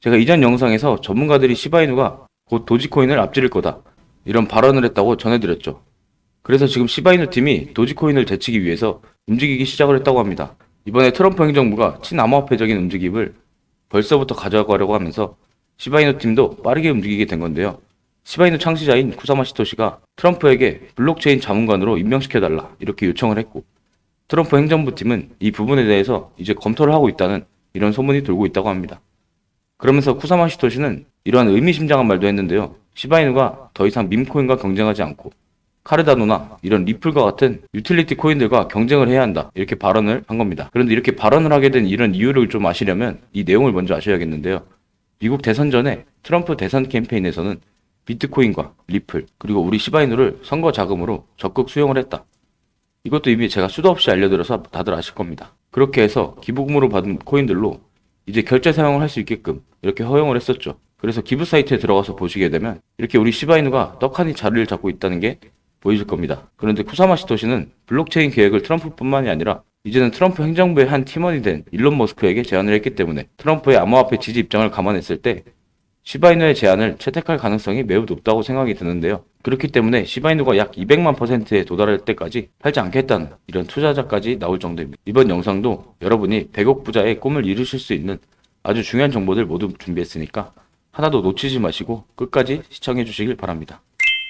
제가 이전 영상에서 전문가들이 시바이누가 곧 도지코인을 앞지를 거다 이런 발언을 했다고 전해드렸죠. 그래서 지금 시바이누 팀이 도지코인을 되치기 위해서 움직이기 시작을 했다고 합니다. 이번에 트럼프 행정부가 친암호화폐적인 움직임을 벌써부터 가져가려고 하면서 시바이누 팀도 빠르게 움직이게 된 건데요. 시바이누 창시자인 쿠사마 시토시가 트럼프에게 블록체인 자문관으로 임명시켜달라 이렇게 요청을 했고, 트럼프 행정부 팀은 이 부분에 대해서 이제 검토를 하고 있다는 이런 소문이 돌고 있다고 합니다. 그러면서 쿠사마 시토시는 이러한 의미심장한 말도 했는데요. 시바이누가 더 이상 밈코인과 경쟁하지 않고 카르다노나 이런 리플과 같은 유틸리티 코인들과 경쟁을 해야 한다 이렇게 발언을 한 겁니다. 그런데 이렇게 발언을 하게 된 이런 이유를 좀 아시려면 이 내용을 먼저 아셔야겠는데요. 미국 대선 전에 트럼프 대선 캠페인에서는 비트코인과 리플 그리고 우리 시바이누를 선거 자금으로 적극 수용을 했다. 이것도 이미 제가 수도 없이 알려드려서 다들 아실 겁니다. 그렇게 해서 기부금으로 받은 코인들로 이제 결제 사용을 할 수 있게끔 이렇게 허용을 했었죠. 그래서 기부 사이트에 들어가서 보시게 되면 이렇게 우리 시바이누가 떡하니 자리를 잡고 있다는 게 보이실 겁니다. 그런데 쿠사마 시토시는 블록체인 계획을 트럼프뿐만이 아니라 이제는 트럼프 행정부의 한 팀원이 된 일론 머스크에게 제안을 했기 때문에 트럼프의 암호화폐 지지 입장을 감안했을 때 시바이누의 제안을 채택할 가능성이 매우 높다고 생각이 드는데요. 그렇기 때문에 시바이누가 약 200만 %에 도달할 때까지 팔지 않겠다는 이런 투자자까지 나올 정도입니다. 이번 영상도 여러분이 100억 부자의 꿈을 이루실 수 있는 아주 중요한 정보들 모두 준비했으니까 하나도 놓치지 마시고 끝까지 시청해 주시길 바랍니다.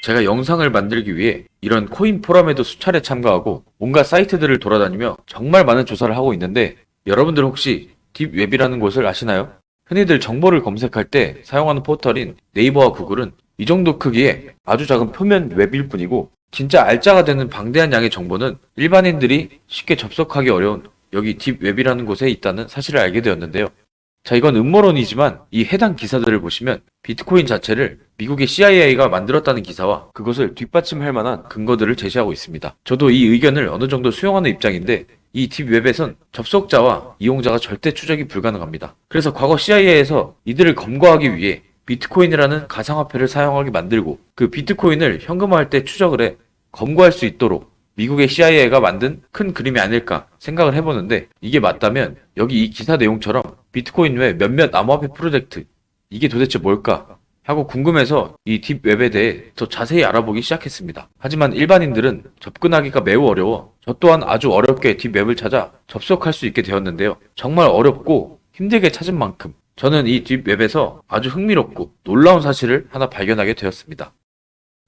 제가 영상을 만들기 위해 이런 코인 포럼에도 수차례 참가하고 온갖 사이트들을 돌아다니며 정말 많은 조사를 하고 있는데, 여러분들 혹시 딥웹이라는 곳을 아시나요? 흔히들 정보를 검색할 때 사용하는 포털인 네이버와 구글은 이 정도 크기의 아주 작은 표면 웹일 뿐이고, 진짜 알짜가 되는 방대한 양의 정보는 일반인들이 쉽게 접속하기 어려운 여기 딥웹이라는 곳에 있다는 사실을 알게 되었는데요. 자, 이건 음모론이지만 이 해당 기사들을 보시면 비트코인 자체를 미국의 CIA가 만들었다는 기사와 그것을 뒷받침할 만한 근거들을 제시하고 있습니다. 저도 이 의견을 어느 정도 수용하는 입장인데, 이 딥웹에선 접속자와 이용자가 절대 추적이 불가능합니다. 그래서 과거 CIA에서 이들을 검거하기 위해 비트코인이라는 가상화폐를 사용하게 만들고 그 비트코인을 현금화할 때 추적을 해 검거할 수 있도록 미국의 CIA가 만든 큰 그림이 아닐까 생각을 해보는데, 이게 맞다면 여기 이 기사 내용처럼 비트코인 외 몇몇 암호화폐 프로젝트, 이게 도대체 뭘까 하고 궁금해서 이 딥웹에 대해 더 자세히 알아보기 시작했습니다. 하지만 일반인들은 접근하기가 매우 어려워 저 또한 아주 어렵게 딥웹을 찾아 접속할 수 있게 되었는데요. 정말 어렵고 힘들게 찾은 만큼 저는 이 딥웹에서 아주 흥미롭고 놀라운 사실을 하나 발견하게 되었습니다.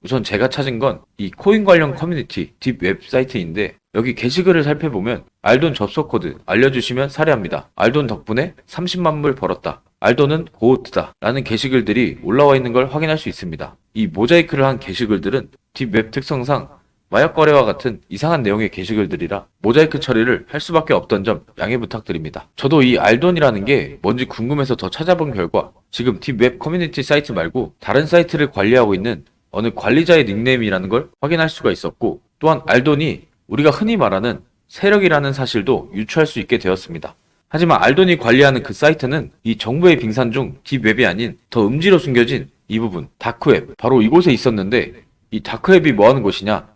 우선 제가 찾은 건 이 코인 관련 커뮤니티 딥웹 사이트인데, 여기 게시글을 살펴보면 알돈 접속 코드 알려주시면 사례합니다. 알돈 덕분에 30만 불 벌었다. 알돈은 고우트다. 라는 게시글들이 올라와 있는 걸 확인할 수 있습니다. 이 모자이크를 한 게시글들은 딥웹 특성상 마약 거래와 같은 이상한 내용의 게시글들이라 모자이크 처리를 할 수밖에 없던 점 양해 부탁드립니다. 저도 이 알돈이라는 게 뭔지 궁금해서 더 찾아본 결과 지금 딥웹 커뮤니티 사이트 말고 다른 사이트를 관리하고 있는 어느 관리자의 닉네임이라는 걸 확인할 수가 있었고, 또한 알돈이 우리가 흔히 말하는 세력이라는 사실도 유추할 수 있게 되었습니다. 하지만 알돈이 관리하는 그 사이트는 이 정부의 빙산 중 딥웹이 아닌 더 음지로 숨겨진 이 부분, 다크웹, 바로 이곳에 있었는데, 이 다크웹이 뭐하는 곳이냐?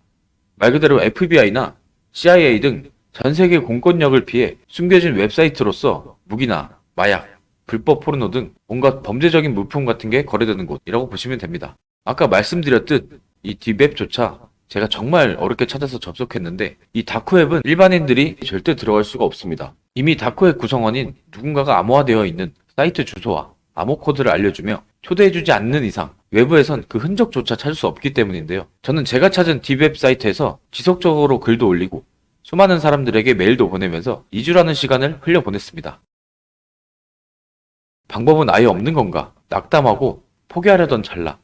말 그대로 FBI나 CIA 등 전 세계 공권력을 피해 숨겨진 웹사이트로서 무기나 마약, 불법 포르노 등 온갖 범죄적인 물품 같은 게 거래되는 곳이라고 보시면 됩니다. 아까 말씀드렸듯 이 딥웹조차 제가 정말 어렵게 찾아서 접속했는데, 이 다크웹은 일반인들이 절대 들어갈 수가 없습니다. 이미 다크웹 구성원인 누군가가 암호화되어 있는 사이트 주소와 암호 코드를 알려주며 초대해주지 않는 이상 외부에선 그 흔적조차 찾을 수 없기 때문인데요. 저는 제가 찾은 딥웹 사이트에서 지속적으로 글도 올리고 수많은 사람들에게 메일도 보내면서 2주라는 시간을 흘려보냈습니다. 방법은 아예 없는 건가? 낙담하고 포기하려던 찰나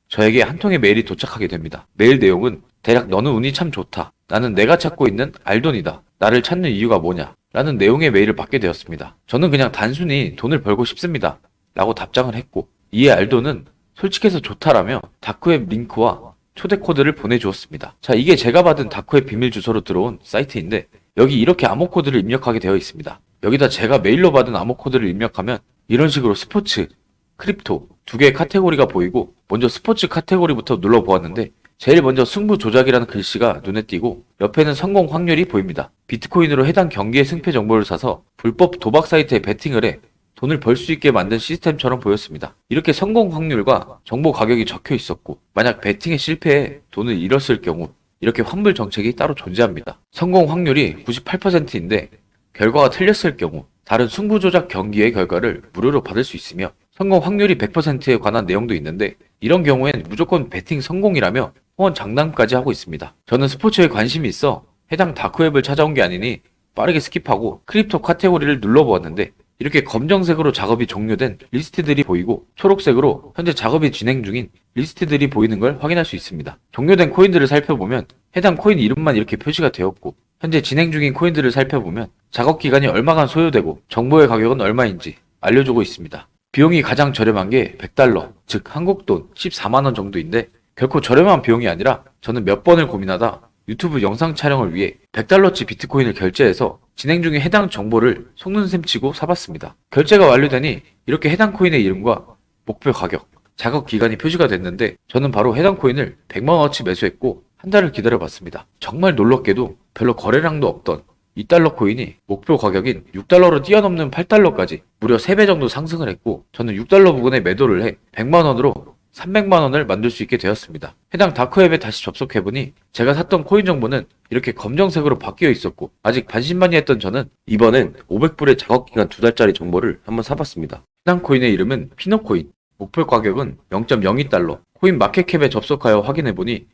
저에게 한 통의 메일이 도착하게 됩니다. 메일 내용은 대략 너는 운이 참 좋다. 나는 내가 찾고 있는 알돈이다. 나를 찾는 이유가 뭐냐? 라는 내용의 메일을 받게 되었습니다. 저는 그냥 단순히 돈을 벌고 싶습니다. 라고 답장을 했고, 이에 알돈은 솔직해서 좋다라며 다크웹 링크와 초대 코드를 보내주었습니다. 자, 이게 제가 받은 다크웹 비밀 주소로 들어온 사이트인데, 여기 이렇게 암호 코드를 입력하게 되어 있습니다. 여기다 제가 메일로 받은 암호 코드를 입력하면 이런 식으로 스포츠, 크립토 두 개의 카테고리가 보이고, 먼저 스포츠 카테고리부터 눌러보았는데 제일 먼저 승부 조작이라는 글씨가 눈에 띄고 옆에는 성공 확률이 보입니다. 비트코인으로 해당 경기의 승패 정보를 사서 불법 도박 사이트에 베팅을 해 돈을 벌 수 있게 만든 시스템처럼 보였습니다. 이렇게 성공 확률과 정보 가격이 적혀 있었고, 만약 베팅에 실패해 돈을 잃었을 경우 이렇게 환불 정책이 따로 존재합니다. 성공 확률이 98%인데 결과가 틀렸을 경우 다른 승부 조작 경기의 결과를 무료로 받을 수 있으며, 성공 확률이 100%에 관한 내용도 있는데 이런 경우엔 무조건 베팅 성공이라며 후원 장담까지 하고 있습니다. 저는 스포츠에 관심이 있어 해당 다크웹을 찾아온 게 아니니 빠르게 스킵하고 크립토 카테고리를 눌러보았는데, 이렇게 검정색으로 작업이 종료된 리스트들이 보이고 초록색으로 현재 작업이 진행 중인 리스트들이 보이는 걸 확인할 수 있습니다. 종료된 코인들을 살펴보면 해당 코인 이름만 이렇게 표시가 되었고, 현재 진행 중인 코인들을 살펴보면 작업 기간이 얼마간 소요되고 정보의 가격은 얼마인지 알려주고 있습니다. 비용이 가장 저렴한 게 100달러, 즉 한국 돈 14만원 정도인데, 결코 저렴한 비용이 아니라 저는 몇 번을 고민하다 유튜브 영상 촬영을 위해 100달러치 비트코인을 결제해서 진행 중에 해당 정보를 속는셈 치고 사봤습니다. 결제가 완료되니 이렇게 해당 코인의 이름과 목표 가격, 작업 기간이 표시가 됐는데, 저는 바로 해당 코인을 100만원어치 매수했고 한 달을 기다려봤습니다. 정말 놀랍게도 별로 거래량도 없던 2달러 코인이 목표 가격인 6달러로 뛰어넘는 8달러까지 무려 3배 정도 상승을 했고, 저는 6달러 부근에 매도를 해 100만원으로 300만원을 만들 수 있게 되었습니다. 해당 다크웹에 다시 접속해보니 제가 샀던 코인 정보는 이렇게 검정색으로 바뀌어 있었고, 아직 반신반의했던 저는 이번엔 500불의 작업기간 2달짜리 정보를 한번 사봤습니다. 해당 코인의 이름은 피노코인, 목표 가격은 0.02달러, 코인 마켓캡에 접속하여 확인해보니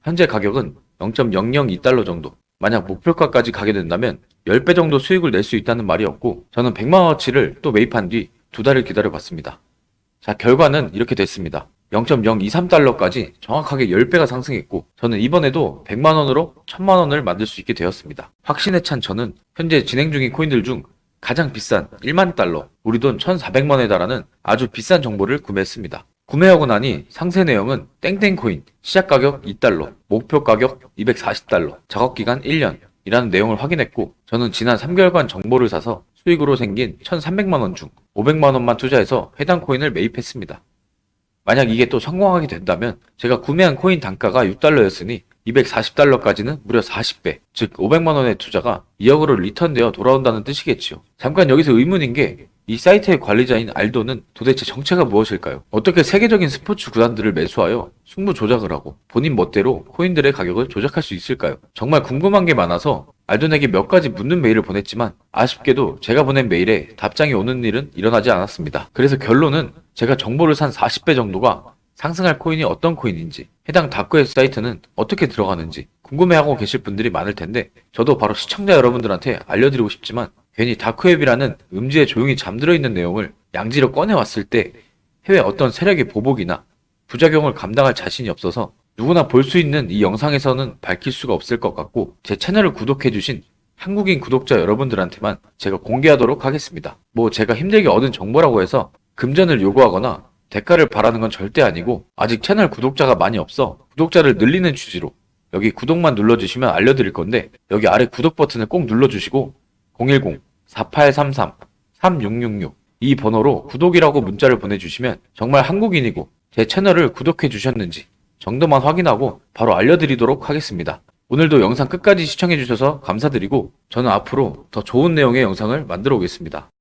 현재 가격은 0.002달러 정도. 만약 목표가까지 가게 된다면 10배 정도 수익을 낼 수 있다는 말이었고, 저는 100만원어치를 또 매입한 뒤 2달을 기다려봤습니다. 자, 결과는 이렇게 됐습니다. 0.023달러까지 정확하게 10배가 상승했고, 저는 이번에도 100만원으로 1000만원을 만들 수 있게 되었습니다. 확신에 찬 저는 현재 진행 중인 코인들 중 가장 비싼 1만 달러, 우리 돈 1400만원에 달하는 아주 비싼 정보를 구매했습니다. 구매하고 나니 상세 내용은 땡땡코인, 시작가격 2달러, 목표 가격 240달러, 작업기간 1년 이라는 내용을 확인했고, 저는 지난 3개월간 정보를 사서 수익으로 생긴 1300만원 중 500만원만 투자해서 해당 코인을 매입했습니다. 만약 이게 또 성공하게 된다면 제가 구매한 코인 단가가 6달러였으니 240달러까지는 무려 40배, 즉 500만원의 투자가 2억으로 리턴되어 돌아온다는 뜻이겠지요. 잠깐 여기서 의문인 게, 이 사이트의 관리자인 알도는 도대체 정체가 무엇일까요? 어떻게 세계적인 스포츠 구단들을 매수하여 승부 조작을 하고 본인 멋대로 코인들의 가격을 조작할 수 있을까요? 정말 궁금한 게 많아서 알돈에게 몇 가지 묻는 메일을 보냈지만 아쉽게도 제가 보낸 메일에 답장이 오는 일은 일어나지 않았습니다. 그래서 결론은 제가 정보를 산 40배 정도가 상승할 코인이 어떤 코인인지, 해당 다크웹 사이트는 어떻게 들어가는지 궁금해하고 계실 분들이 많을 텐데, 저도 바로 시청자 여러분들한테 알려드리고 싶지만 괜히 다크웹이라는 음지에 조용히 잠들어 있는 내용을 양지로 꺼내왔을 때 해외 어떤 세력의 보복이나 부작용을 감당할 자신이 없어서 누구나 볼 수 있는 이 영상에서는 밝힐 수가 없을 것 같고, 제 채널을 구독해주신 한국인 구독자 여러분들한테만 제가 공개하도록 하겠습니다. 뭐 제가 힘들게 얻은 정보라고 해서 금전을 요구하거나 대가를 바라는 건 절대 아니고, 아직 채널 구독자가 많이 없어 구독자를 늘리는 취지로 여기 구독만 눌러주시면 알려드릴 건데, 여기 아래 구독 버튼을 꼭 눌러주시고 010-4833-3666 이 번호로 구독이라고 문자를 보내주시면 정말 한국인이고 제 채널을 구독해 주셨는지 정도만 확인하고 바로 알려드리도록 하겠습니다. 오늘도 영상 끝까지 시청해 주셔서 감사드리고, 저는 앞으로 더 좋은 내용의 영상을 만들어 오겠습니다.